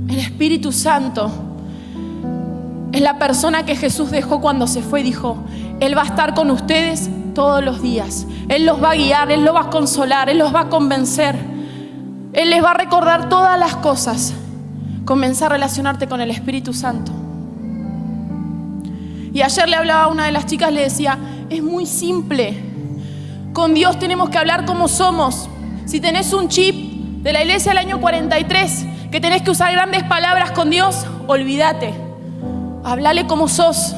El Espíritu Santo es la persona que Jesús dejó cuando se fue y dijo, Él va a estar con ustedes todos los días. Él los va a guiar, Él los va a consolar, Él los va a convencer. Él les va a recordar todas las cosas. Comenzá a relacionarte con el Espíritu Santo. Y ayer le hablaba a una de las chicas, le decía, es muy simple. Con Dios tenemos que hablar como somos. Si tenés un chip de la iglesia del año 43, que tenés que usar grandes palabras con Dios, olvídate. Hablale como sos.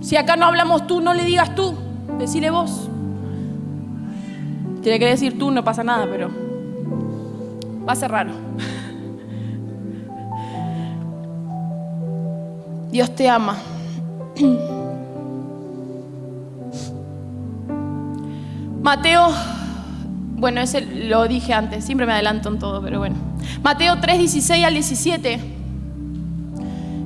Si acá no hablamos tú, no le digas tú, decile vos. Tiene que decir tú, no pasa nada, pero va a ser raro. Dios te ama. Mateo, bueno, ese lo dije antes, siempre me adelanto en todo, pero bueno. Mateo 3:16 al 17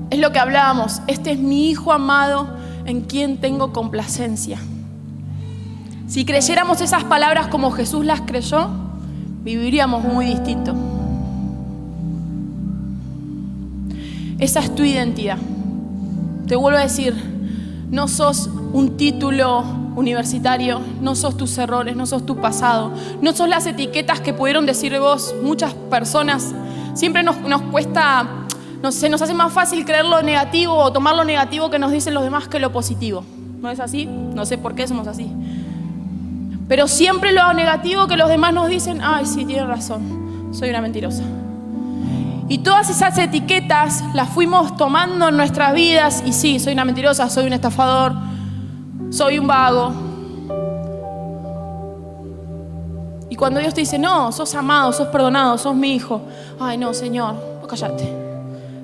es lo que hablábamos. Este es mi Hijo amado en quien tengo complacencia. Si creyéramos esas palabras como Jesús las creyó, viviríamos muy distinto. Esa es tu identidad. Te vuelvo a decir, no sos un título universitario, no sos tus errores, no sos tu pasado, no sos las etiquetas que pudieron decir de vos muchas personas. Siempre nos cuesta, se nos hace más fácil creer lo negativo o tomar lo negativo que nos dicen los demás que lo positivo. ¿No es así? No sé por qué somos así. Pero siempre lo negativo que los demás nos dicen, ay, sí, tienes razón, soy una mentirosa. Y todas esas etiquetas las fuimos tomando en nuestras vidas. Y sí, soy una mentirosa, soy un estafador, soy un vago. Y cuando Dios te dice, no, sos amado, sos perdonado, sos mi hijo. Ay, no, Señor, vos callate.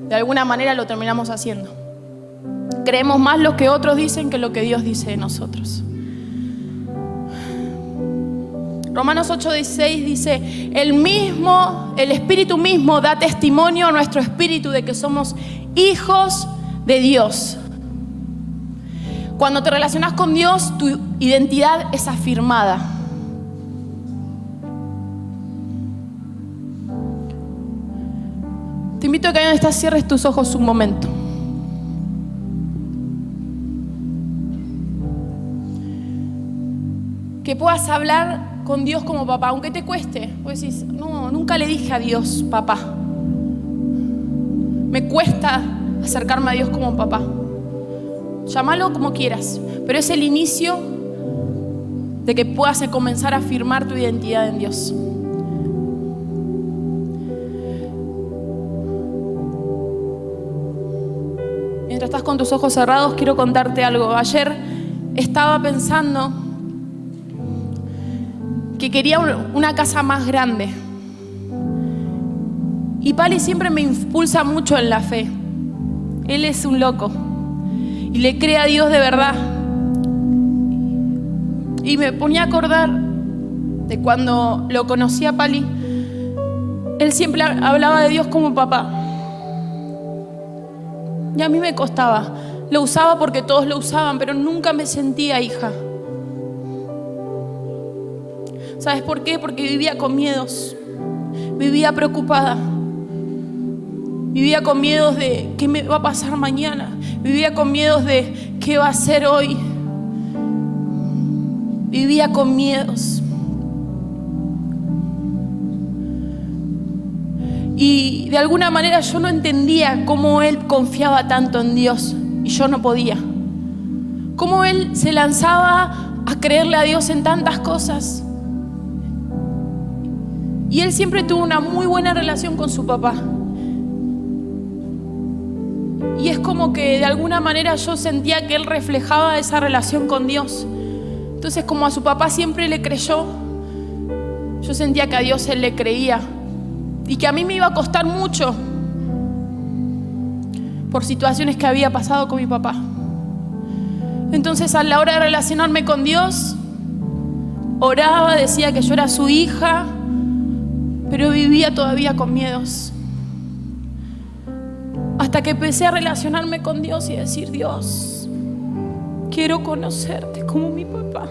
De alguna manera lo terminamos haciendo. Creemos más lo que otros dicen que lo que Dios dice de nosotros. Romanos 8:16 dice, el Espíritu mismo da testimonio a nuestro espíritu de que somos hijos de Dios. Cuando te relacionas con Dios, tu identidad es afirmada. Te invito a que ahí donde estás cierres tus ojos un momento. Que puedas hablar con Dios como papá, aunque te cueste. Vos decís, no, nunca le dije a Dios papá. Me cuesta acercarme a Dios como papá. Llámalo como quieras, pero es el inicio de que puedas comenzar a afirmar tu identidad en Dios. Mientras estás con tus ojos cerrados, quiero contarte algo. Ayer estaba pensando que quería una casa más grande. Y Pali siempre me impulsa mucho en la fe. Él es un loco y le cree a Dios de verdad. Y me ponía a acordar de cuando lo conocí a Pali. Él siempre hablaba de Dios como papá. Y a mí me costaba. Lo usaba porque todos lo usaban, pero nunca me sentía hija. ¿Sabes por qué? Porque vivía con miedos, vivía preocupada, vivía con miedos de qué me va a pasar mañana, vivía con miedos de qué va a ser hoy, vivía con miedos. Y de alguna manera yo no entendía cómo él confiaba tanto en Dios y yo no podía. Cómo él se lanzaba a creerle a Dios en tantas cosas. Y él siempre tuvo una muy buena relación con su papá. Y es como que de alguna manera yo sentía que él reflejaba esa relación con Dios. Entonces, como a su papá siempre le creyó, yo sentía que a Dios él le creía. Y que a mí me iba a costar mucho por situaciones que había pasado con mi papá. Entonces, a la hora de relacionarme con Dios, oraba, decía que yo era su hija, pero vivía todavía con miedos. Hasta que empecé a relacionarme con Dios y decir: Dios, quiero conocerte como mi papá.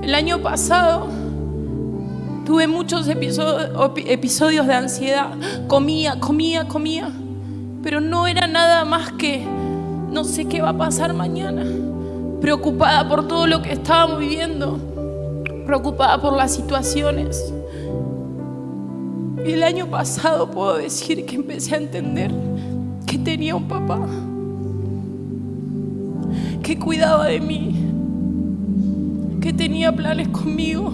El año pasado tuve muchos episodios de ansiedad. Comía, pero no era nada más que no sé qué va a pasar mañana. Preocupada por todo lo que estábamos viviendo, preocupada por las situaciones. Y el año pasado puedo decir que empecé a entender que tenía un papá que cuidaba de mí, que tenía planes conmigo,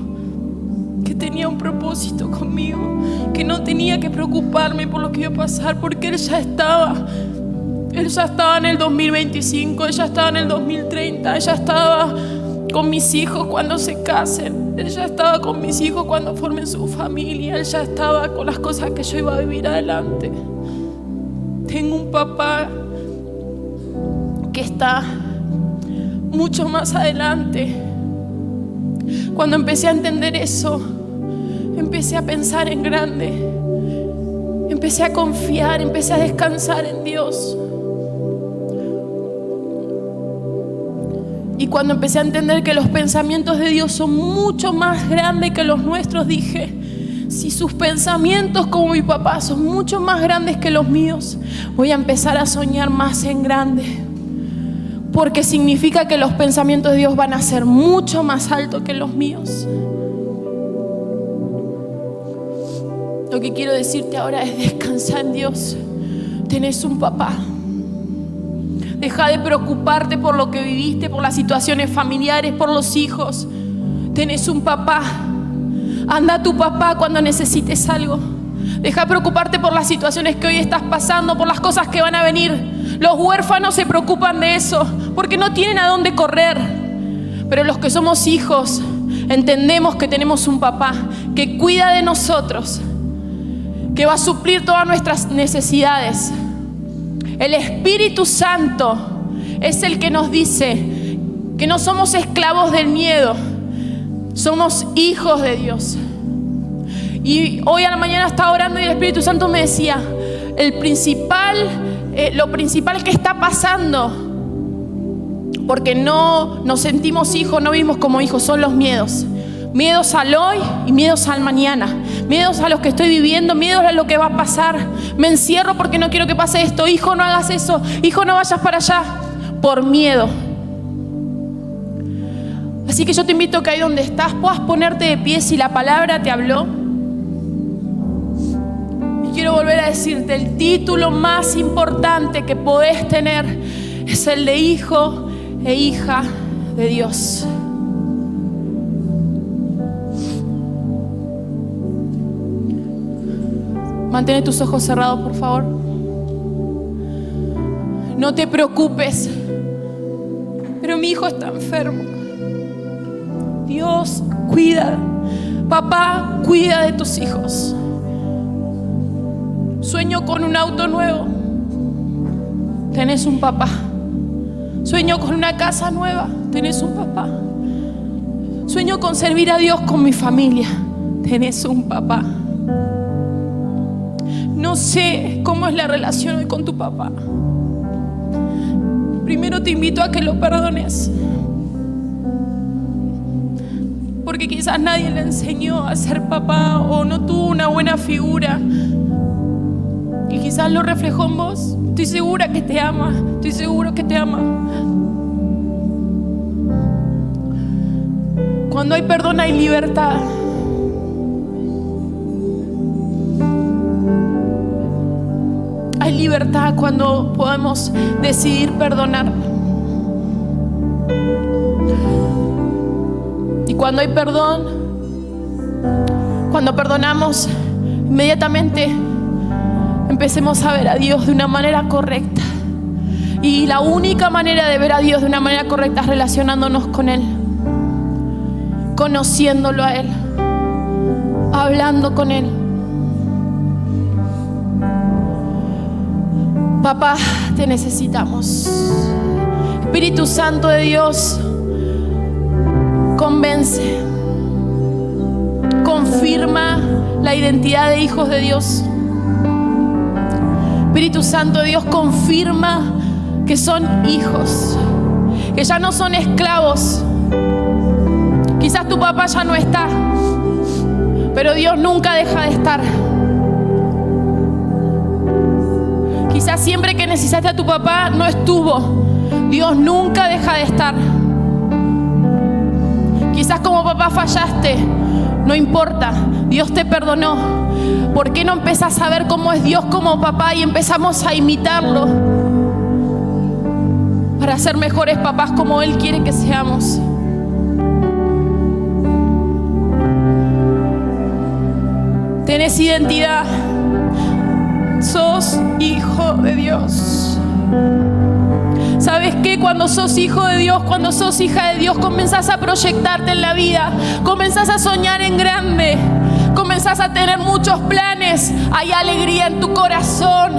que tenía un propósito conmigo, que no tenía que preocuparme por lo que iba a pasar, porque Él ya estaba en el 2025, Él ya estaba en el 2030, Él ya estaba con mis hijos cuando se casen, Él ya estaba con mis hijos cuando formen su familia, Él ya estaba con las cosas que yo iba a vivir adelante. Tengo un papá que está mucho más adelante. Cuando empecé a entender eso, empecé a pensar en grande, empecé a confiar, empecé a descansar en Dios. Y cuando empecé a entender que los pensamientos de Dios son mucho más grandes que los nuestros, dije: si sus pensamientos como mi papá son mucho más grandes que los míos, voy a empezar a soñar más en grande. Porque significa que los pensamientos de Dios van a ser mucho más altos que los míos. Lo que quiero decirte ahora es: descansa en Dios. Tenés un papá. Deja de preocuparte por lo que viviste, por las situaciones familiares, por los hijos. Tenés un papá. Anda a tu papá cuando necesites algo. Deja de preocuparte por las situaciones que hoy estás pasando, por las cosas que van a venir. Los huérfanos se preocupan de eso porque no tienen a dónde correr. Pero los que somos hijos entendemos que tenemos un papá que cuida de nosotros, que va a suplir todas nuestras necesidades. El Espíritu Santo es el que nos dice que no somos esclavos del miedo, somos hijos de Dios. Y hoy a la mañana estaba orando y el Espíritu Santo me decía: lo principal que está pasando, porque no nos sentimos hijos, no vivimos como hijos, son los miedos. Miedos al hoy y miedos al mañana. Miedos a lo que estoy viviendo, miedos a lo que va a pasar. Me encierro porque no quiero que pase esto. Hijo, no hagas eso. Hijo, no vayas para allá. Por miedo. Así que yo te invito a que ahí donde estás puedas ponerte de pie si la palabra te habló. Y quiero volver a decirte: el título más importante que podés tener es el de hijo e hija de Dios. Mantén tus ojos cerrados, por favor. No te preocupes, pero mi hijo está enfermo. Dios cuida. Papá, cuida de tus hijos. Sueño con un auto nuevo. Tenés un papá. Sueño con una casa nueva. Tenés un papá. Sueño con servir a Dios con mi familia. Tenés un papá. No sé cómo es la relación hoy con tu papá. Primero te invito a que lo perdones. porque quizás nadie le enseñó a ser papá o no tuvo una buena figura. Y quizás lo reflejó en vos. Estoy segura que te ama, estoy seguro que te ama. Cuando hay perdón hay libertad. Hay libertad cuando podemos decidir perdonar. Y cuando hay perdón, cuando perdonamos, inmediatamente empecemos a ver a Dios de una manera correcta. Y la única manera de ver a Dios de una manera correcta es relacionándonos con Él, conociéndolo a Él, hablando con Él. Papá, te necesitamos. Espíritu Santo de Dios, convence, confirma la identidad de hijos de Dios. Espíritu Santo de Dios, confirma que son hijos, que ya no son esclavos. Quizás tu papá ya no está, pero Dios nunca deja de estar. Quizás siempre que necesitaste a tu papá no estuvo. Dios nunca deja de estar. Quizás como papá fallaste, no importa, Dios te perdonó. ¿Por qué no empezás a ver cómo es Dios como papá y empezamos a imitarlo para ser mejores papás como Él quiere que seamos? Tenés identidad, sos hijo de Dios. ¿Sabes qué? Cuando sos hijo de Dios, cuando sos hija de Dios, comenzás a proyectarte en la vida, comenzás a soñar en grande, comenzás a tener muchos planes. Hay alegría en tu corazón,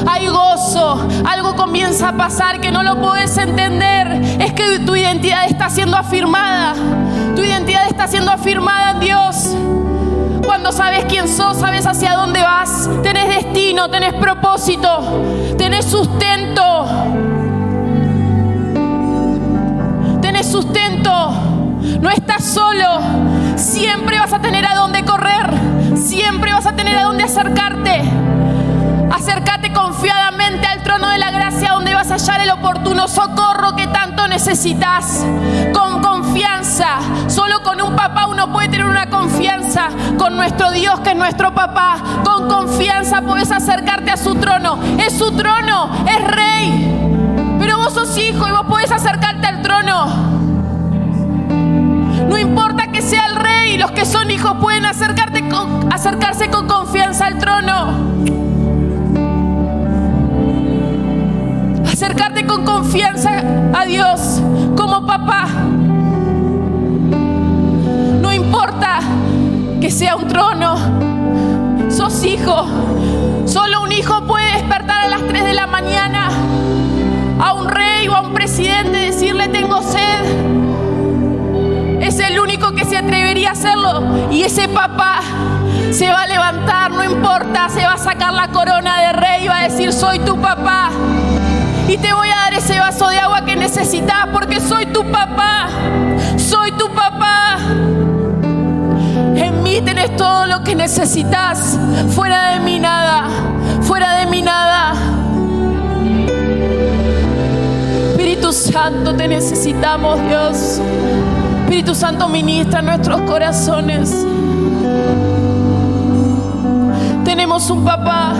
hay gozo, algo comienza a pasar que no lo podés entender. Es que tu identidad está siendo afirmada, tu identidad está siendo afirmada en Dios. Cuando sabes quién sos, sabes hacia dónde vas, tenés destino, tenés propósito, tenés sustento. Tenés sustento, no estás solo, siempre vas a tener a dónde correr, siempre vas a tener a dónde acercarte. Acércate confiadamente al trono de la gracia, donde vas a hallar el oportuno socorro que tanto necesitas. Con confianza, solo con un papá uno puede tener una confianza. Con nuestro Dios que es nuestro papá, con confianza puedes acercarte a su trono. Es su trono, es rey, pero vos sos hijo y vos podés acercarte al trono. No importa que sea el rey, los que son hijos pueden acercarse con confianza al trono. Acercarte con confianza a Dios como papá. No importa que sea un trono, sos hijo. Solo un hijo puede despertar a las 3 de la mañana a un rey o a un presidente y decirle tengo sed. Es el único que se atrevería a hacerlo. Y ese papá se va a levantar, no importa, se va a sacar la corona de rey y va a decir soy tu papá. Y te voy a dar ese vaso de agua que necesitas porque soy tu papá. Soy tu papá. En mí tenés todo lo que necesitas. Fuera de mí nada. Fuera de mí nada. Espíritu Santo, te necesitamos, Dios. Espíritu Santo, ministra nuestros corazones. Tenemos un papá.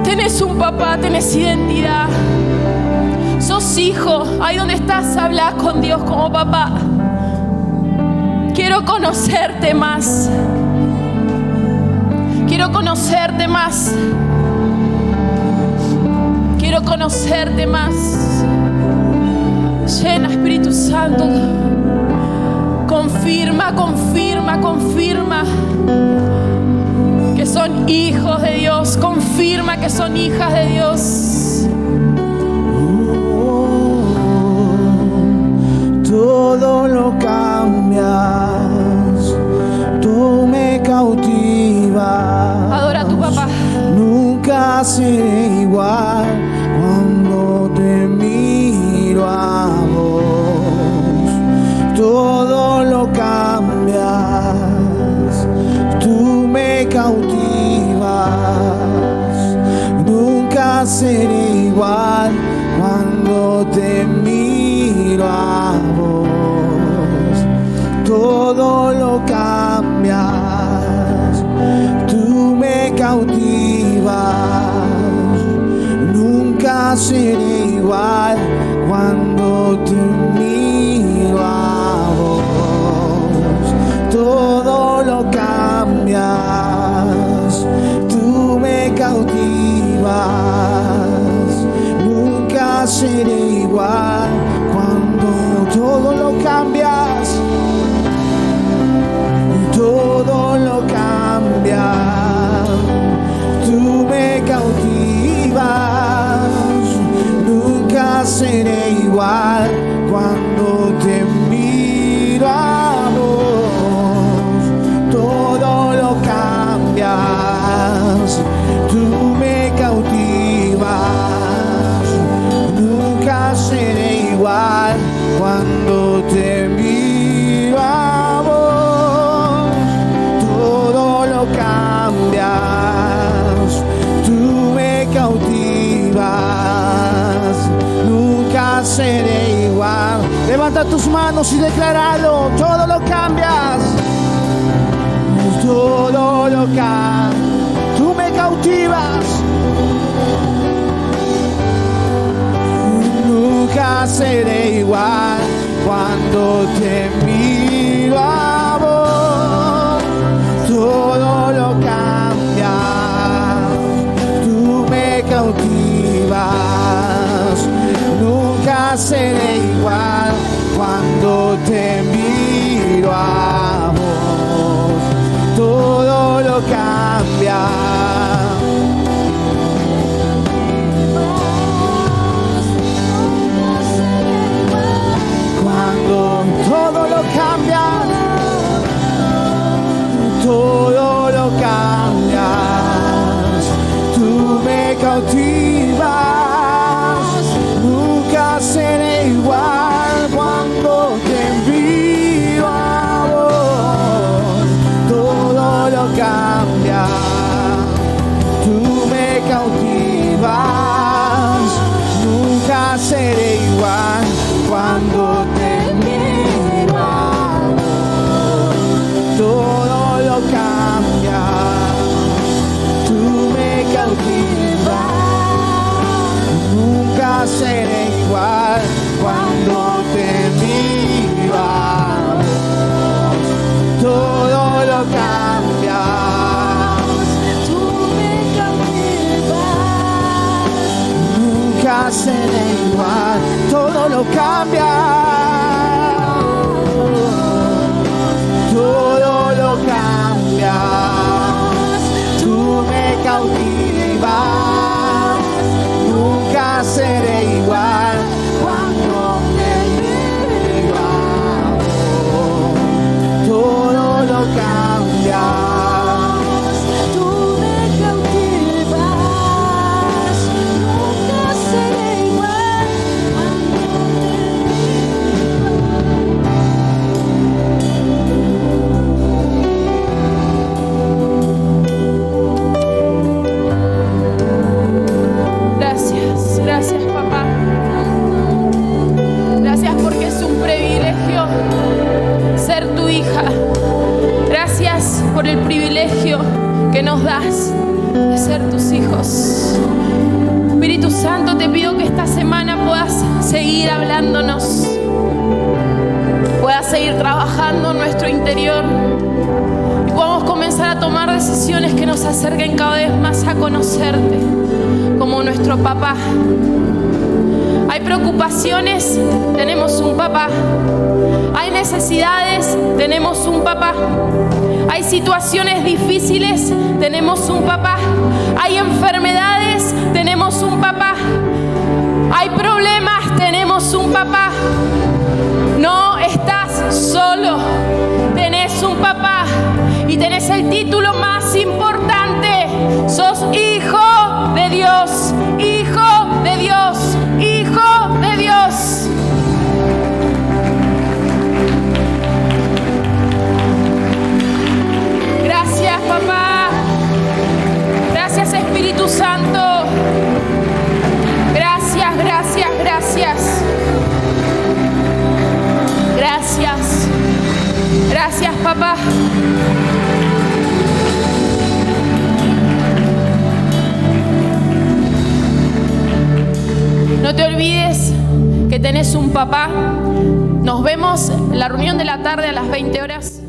Tenés un papá, tenés identidad. Sos hijo. Ahí donde estás, habla con Dios como papá. Quiero conocerte más. Quiero conocerte más. Quiero conocerte más. Llena, Espíritu Santo. Confirma, confirma, confirma que son hijos de Dios. Confirma que son hijas de Dios. Todo lo cambias, tú me cautivas. Adora a tu papá. Nunca seré igual cuando te miro a vos. nunca seré igual cuando te miro a vos. Todo lo cambias, tú me cautivas. Nunca seré igual cuando te miro a vos. Todo lo cambias, tú me cautivas. Nunca seré igual cuando todo lo cambias. Todo lo cambias, tú me cautivas. Nunca seré igual cuando te miro a vos. Todo lo cambias, tú me cautivas. Nunca seré igual cuando te miro a vos. Todo lo cambias, tú me cautivas. Nunca seré igual. Levanta tus manos y decláralo. Todo lo cambias, todo lo cambias. Tú me cautivas. Nunca seré igual cuando te miro a vos. Todo lo cambias, tú me cautivas. Nunca seré igual cuando te miro a vos. Todo lo cambia. Cuando todo lo cambia, todo lo cambias, tú me cautivas. Nunca seré igual cuando te miro a vos. Todo lo cambia, tú me cautivas. Nunca seré igual cuando te miro a vos. Todo lo cambia, tú me cautivas. Nunca seré igual cuando te miro a vos. Todo lo cambia, tú me cautivas. Nunca seré igual, todo lo cambia. Todo lo cambias, tú me cautivas. Nunca seré igual cuando te miro a vos. Todo lo cambias, tú me cautivas. Nunca seré igual cuando Gracias, papá. Gracias porque es un privilegio ser tu hija. Gracias por el privilegio que nos das de ser tus hijos. Espíritu Santo, te pido que esta semana puedas seguir hablándonos, puedas seguir trabajando en nuestro interior y podamos comenzar a tomar decisiones que nos acerquen cada vez más a conocerte como nuestro papá. Hay preocupaciones, tenemos un papá. Hay necesidades, tenemos un papá. Hay situaciones difíciles, tenemos un papá. Hay enfermedades, tenemos un papá. Hay problemas, tenemos un papá. No estás solo, tenés un papá y tenés el título más importante. Sos hijo de Dios, hijo de Dios, hijo de Dios. Gracias, papá. Gracias, Espíritu Santo. No te olvides que tenés un papá. Nos vemos en la reunión de la tarde a las 20 horas.